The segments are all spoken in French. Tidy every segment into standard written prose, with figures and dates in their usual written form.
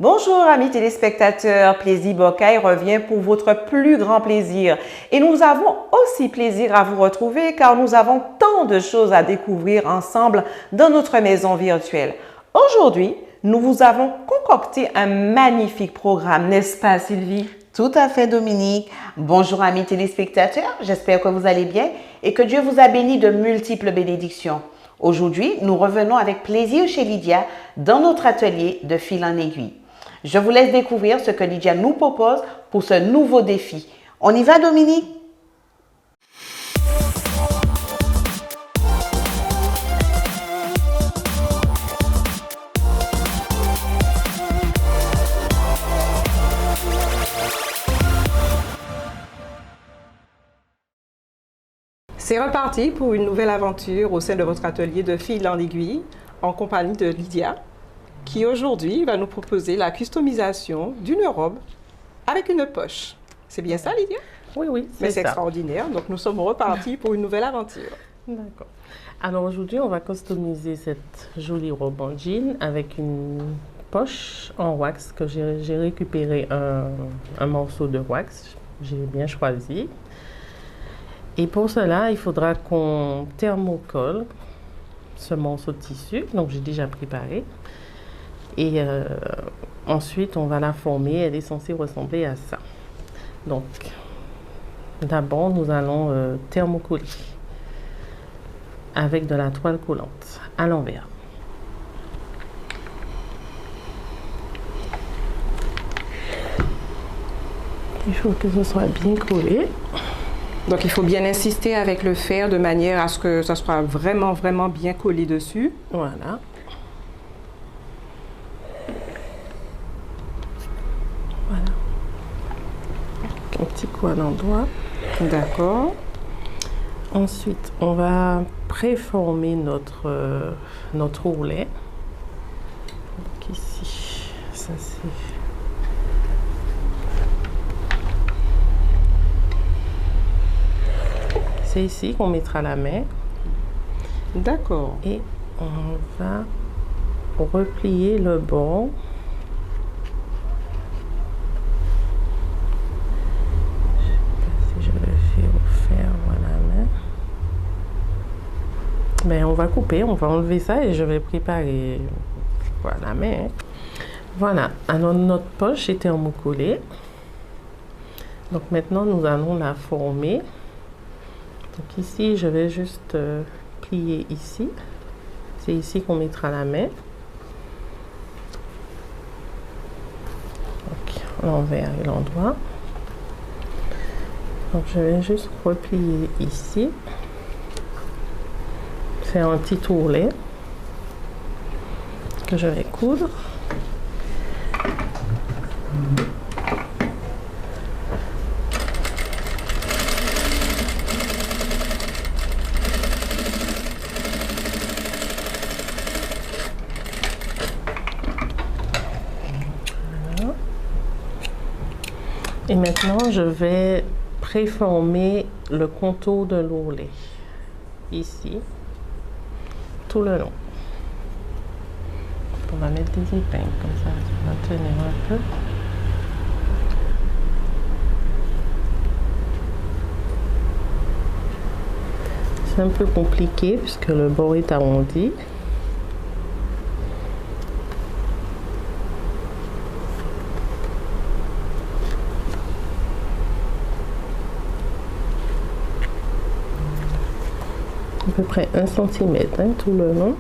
Bonjour amis téléspectateurs, Plaisir Bocaille revient pour votre plus grand plaisir. Et nous avons aussi plaisir à vous retrouver car nous avons tant de choses à découvrir ensemble dans notre maison virtuelle. Aujourd'hui, nous vous avons concocté un magnifique programme, n'est-ce pas Sylvie? Tout à fait, Dominique. Bonjour amis téléspectateurs, j'espère que vous allez bien et que Dieu vous a béni de multiples bénédictions. Aujourd'hui, nous revenons avec plaisir chez Lydia dans notre atelier de fil en aiguille. Je vous laisse découvrir ce que Lydia nous propose pour ce nouveau défi. On y va, Dominique? C'est reparti pour une nouvelle aventure au sein de votre atelier de fil en aiguille en compagnie de Lydia qui aujourd'hui va nous proposer la customisation d'une robe avec une poche. C'est bien ça, Lydia? Oui, Mais c'est extraordinaire. Donc, nous sommes repartis pour une nouvelle aventure. D'accord. Alors, aujourd'hui, on va customiser cette jolie robe en jean avec une poche en wax que j'ai récupéré un morceau de wax. J'ai bien choisi. Et pour cela, il faudra qu'on thermocolle ce morceau de tissu. Donc, j'ai déjà préparé. Et ensuite, on va la former. Elle est censée ressembler à ça. Donc, d'abord, nous allons thermocoller avec de la toile collante à l'envers. Il faut que ce soit bien collé. Donc, il faut bien insister avec le fer de manière à ce que ça soit vraiment, vraiment bien collé dessus. Voilà. Un petit coup à l'endroit. D'accord. Ensuite, on va préformer notre ourlet. Donc ici, ça c'est ici qu'on mettra la main. D'accord. Et on va replier le bord. Mais on va couper, on va enlever ça et je vais préparer voilà, mais voilà, alors notre poche est thermocollée. Donc maintenant nous allons la former. Donc ici je vais juste plier ici. C'est ici qu'on mettra la main. Donc l'envers et l'endroit. Donc je vais juste replier ici. Faire un petit ourlet que je vais coudre. Voilà. Et maintenant, je vais préformer le contour de l'ourlet ici. Tout le long. On va mettre des épingles comme ça va tenir un peu. C'est un peu compliqué puisque le bord est arrondi. À peu près 1 cm tout le long.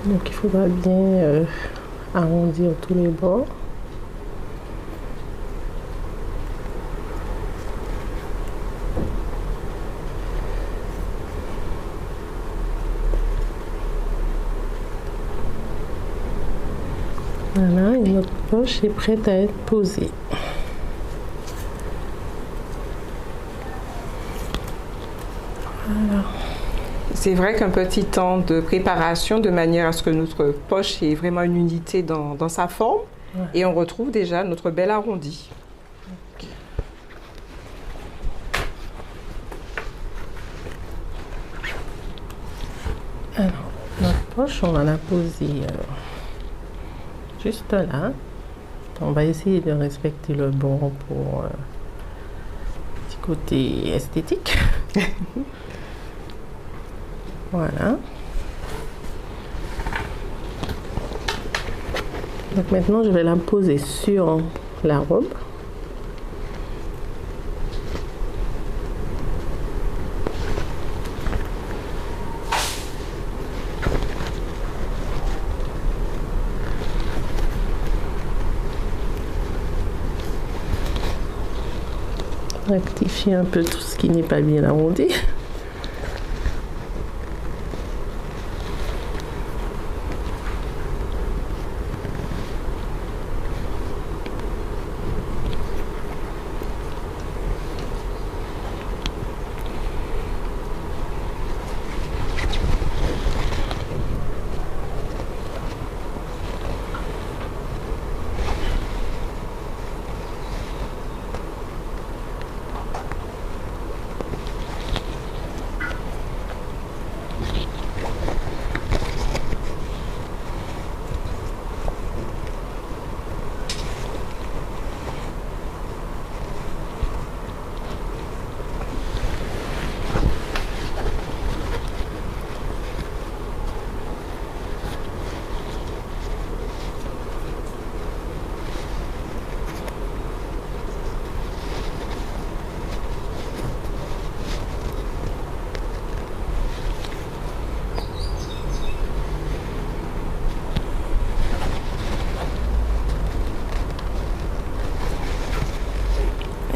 Donc il faudra bien arrondir tous les bords. Voilà, et notre poche est prête à être posée. Voilà. C'est vrai qu'un petit temps de préparation de manière à ce que notre poche ait vraiment une unité dans sa forme. Ouais. Et on retrouve déjà notre bel arrondi. Alors, notre poche, on va la poser juste là. On va essayer de respecter le bord pour petit côté esthétique. Voilà. Donc maintenant, je vais la poser sur la robe. Rectifier un peu tout ce qui n'est pas bien arrondi.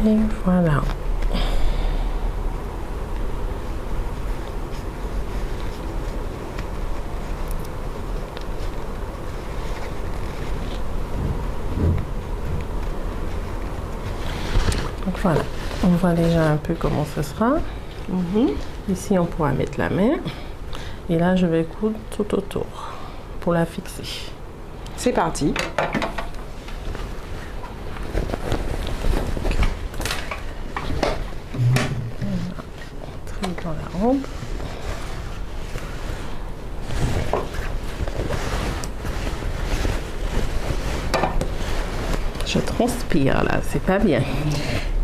Et voilà. Donc voilà, on voit déjà un peu comment ce sera. Ici, on pourra mettre la main. Et là, je vais coudre tout autour pour la fixer. C'est parti. Dans la robe. Je transpire là, c'est pas bien.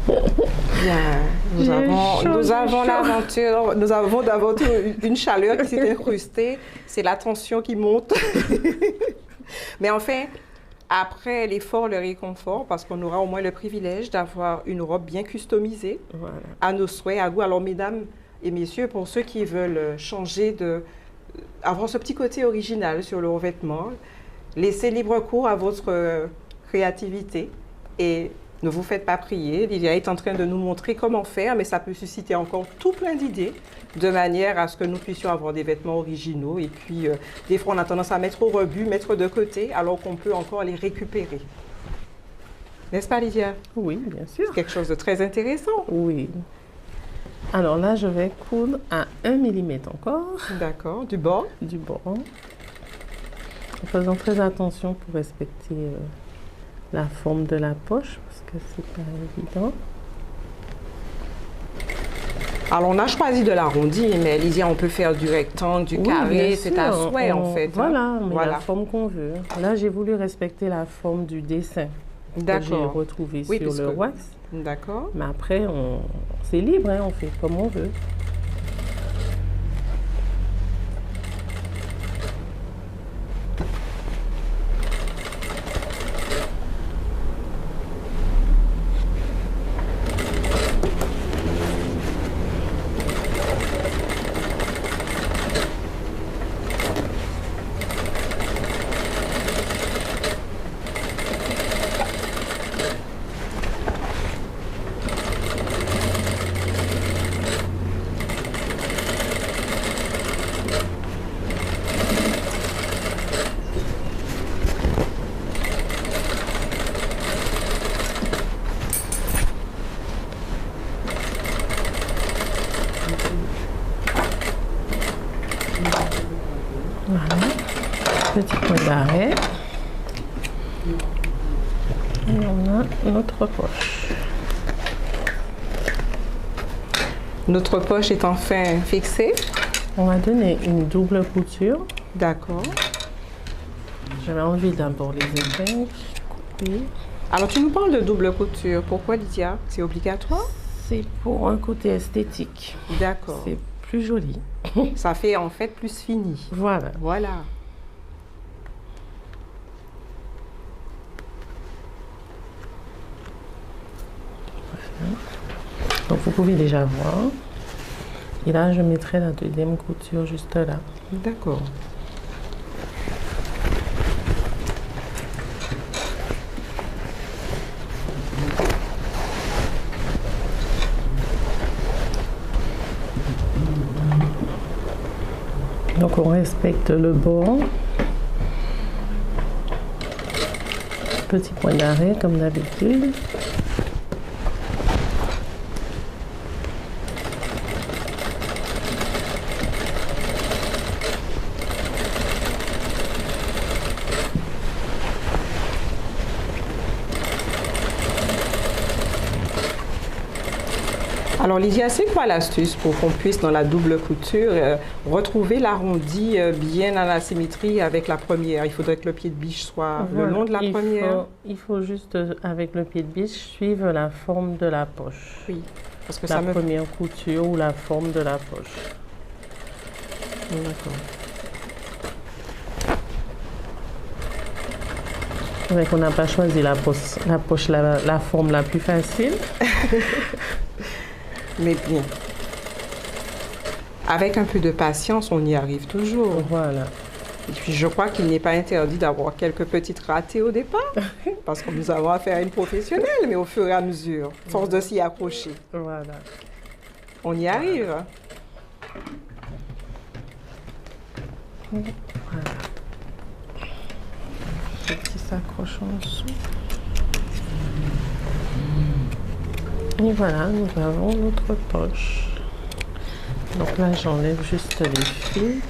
Bien. Nous avons l'aventure, nous avons d'abord une chaleur qui s'est incrustée. C'est la tension qui monte. Mais enfin, après l'effort, le réconfort, parce qu'on aura au moins le privilège d'avoir une robe bien customisée, Voilà. à nos souhaits, à goût. Alors, mesdames et messieurs, pour ceux qui veulent changer avoir ce petit côté original sur le revêtement, laissez libre cours à votre créativité et ne vous faites pas prier. Lydia est en train de nous montrer comment faire, mais ça peut susciter encore tout plein d'idées de manière à ce que nous puissions avoir des vêtements originaux. Et puis, des fois, on a tendance à mettre au rebut, mettre de côté, alors qu'on peut encore les récupérer. N'est-ce pas, Lydia? Oui, bien sûr. Quelque chose de très intéressant. Oui. Alors là, je vais coudre à 1 mm encore D'accord, du bord. du bord. En faisant très attention pour respecter la forme de la poche, parce que c'est pas évident. Alors, on a choisi de l'arrondir, mais Lydia, on peut faire du rectangle, du Oui, carré, bien c'est à sûr, souhait, en fait. Voilà, mais Voilà. la forme qu'on veut. Là, j'ai voulu respecter la forme du dessin que j'ai D'accord. retrouvé Oui, sur le puisque- wax. D'accord. Mais après, c'est libre, hein, on fait comme on veut. Voilà. Petit point d'arrêt. Et on a notre poche. Notre poche est enfin fixée. On va donner une double couture. D'accord. Je vais enlever d'abord les épingles. Couper. Alors, tu nous parles de double couture. Pourquoi, Lydia? C'est obligatoire? C'est pour un côté esthétique. D'accord. C'est plus joli. Ça fait en fait plus fini. Voilà. Voilà. Donc vous pouvez déjà voir. Et là, je mettrai la deuxième couture juste là. D'accord. Donc on respecte le bord. Petit point d'arrêt comme d'habitude. Alors Lydia, c'est quoi l'astuce pour qu'on puisse dans la double couture retrouver l'arrondi bien à la symétrie avec la première? Il faudrait que le pied de biche soit le long de la première. Il faut juste, avec le pied de biche, suivre la forme de la poche. Oui, parce que La ça me... première couture ou la forme de la poche. D'accord. C'est vrai qu'on n'a pas choisi la poche, la forme la plus facile. Mais bien. Avec un peu de patience, on y arrive toujours. Voilà. Et puis je crois qu'il n'est pas interdit d'avoir quelques petites ratées au départ, parce que nous avons affaire à une professionnelle, mais au fur et à mesure, force de s'y accrocher. Voilà. On y arrive. Voilà. Ce petit s'accroche en dessous. Et voilà, nous avons notre poche. Donc là, j'enlève juste les fils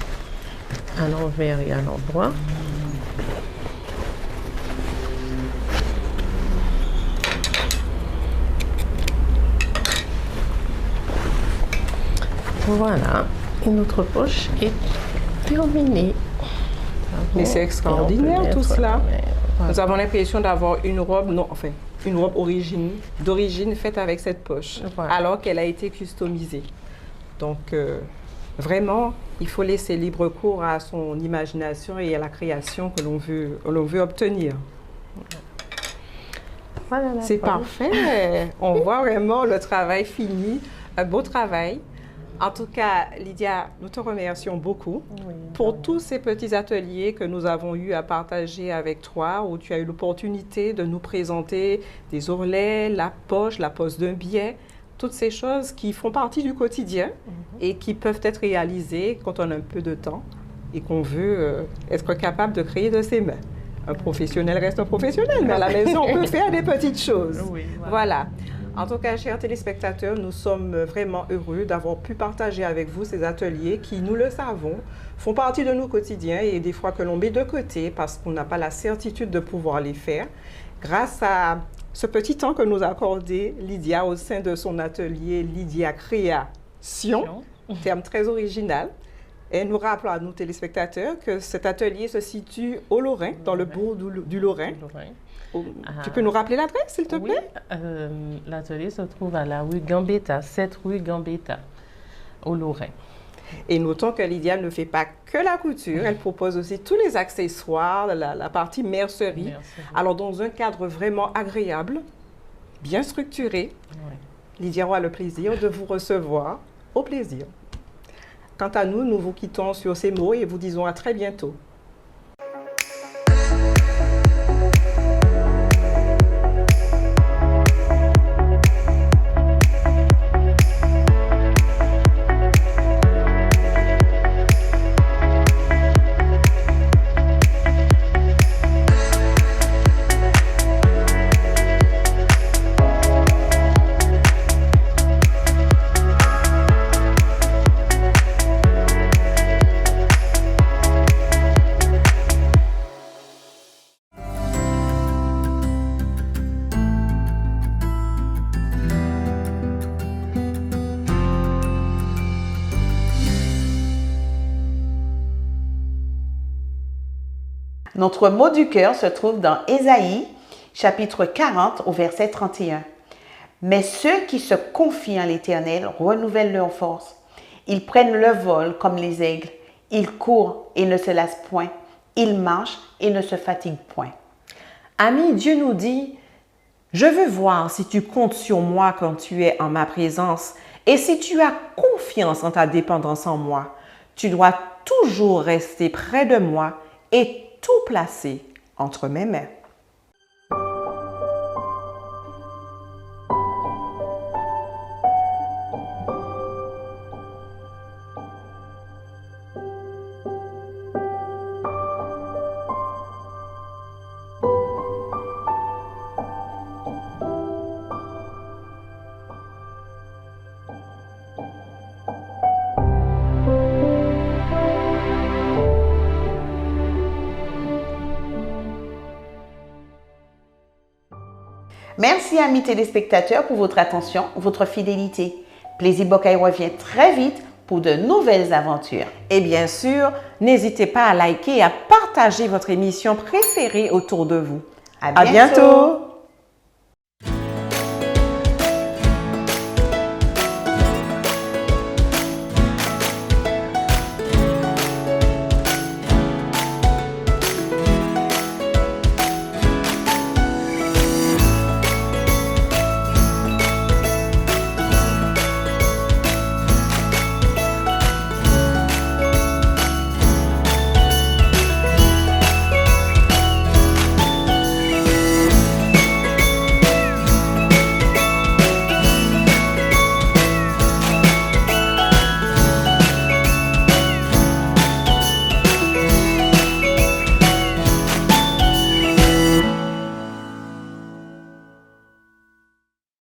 à l'envers et à l'endroit. Voilà, et notre poche est terminée. Mais c'est extraordinaire tout cela. Voilà. Nous avons l'impression d'avoir une robe, non, enfin, une robe d'origine faite avec cette poche, Voilà. alors qu'elle a été customisée. Donc, vraiment, il faut laisser libre cours à son imagination et à la création que l'on veut obtenir. Voilà la C'est poche. parfait. On voit vraiment le travail fini, un beau travail. En tout cas, Lydia, nous te remercions beaucoup Oui, pour tous ces petits ateliers que nous avons eu à partager avec toi, où tu as eu l'opportunité de nous présenter des ourlets, la poche d'un biais, toutes ces choses qui font partie du quotidien et qui peuvent être réalisées quand on a un peu de temps et qu'on veut être capable de créer de ses mains. Un professionnel reste un professionnel, mais à la maison, on peut faire des petites choses. Oui, Voilà. En tout cas, chers téléspectateurs, nous sommes vraiment heureux d'avoir pu partager avec vous ces ateliers qui, nous le savons, font partie de nos quotidiens et des fois que l'on met de côté parce qu'on n'a pas la certitude de pouvoir les faire. Grâce à ce petit temps que nous a accordé Lydia au sein de son atelier Lydia Création, terme très original. Et nous rappelons à nos téléspectateurs que cet atelier se situe au Lorrain, dans le bourg du Lorrain. Tu peux nous rappeler l'adresse, s'il te plaît? Oui, l'atelier se trouve à la rue Gambetta, 7 rue Gambetta, au Lorrain. Et notons que Lydia ne fait pas que la couture, elle propose aussi tous les accessoires, la partie mercerie. Alors, dans un cadre vraiment agréable, bien structuré, Lydia aura le plaisir de vous recevoir au plaisir. Quant à nous, nous vous quittons sur ces mots et vous disons à très bientôt. Notre mot du cœur se trouve dans Ésaïe, chapitre 40, au verset 31. Mais ceux qui se confient en l'Éternel renouvellent leur force. Ils prennent le vol comme les aigles. Ils courent et ne se lassent point. Ils marchent et ne se fatiguent point. Amis, Dieu nous dit, je veux voir si tu comptes sur moi quand tu es en ma présence et si tu as confiance en ta dépendance en moi. Tu dois toujours rester près de moi et tout placer entre mes mains. Merci amis téléspectateurs pour votre attention, votre fidélité. Plaisir Bocaille revient très vite pour de nouvelles aventures. Et bien sûr, n'hésitez pas à liker et à partager votre émission préférée autour de vous. À bientôt.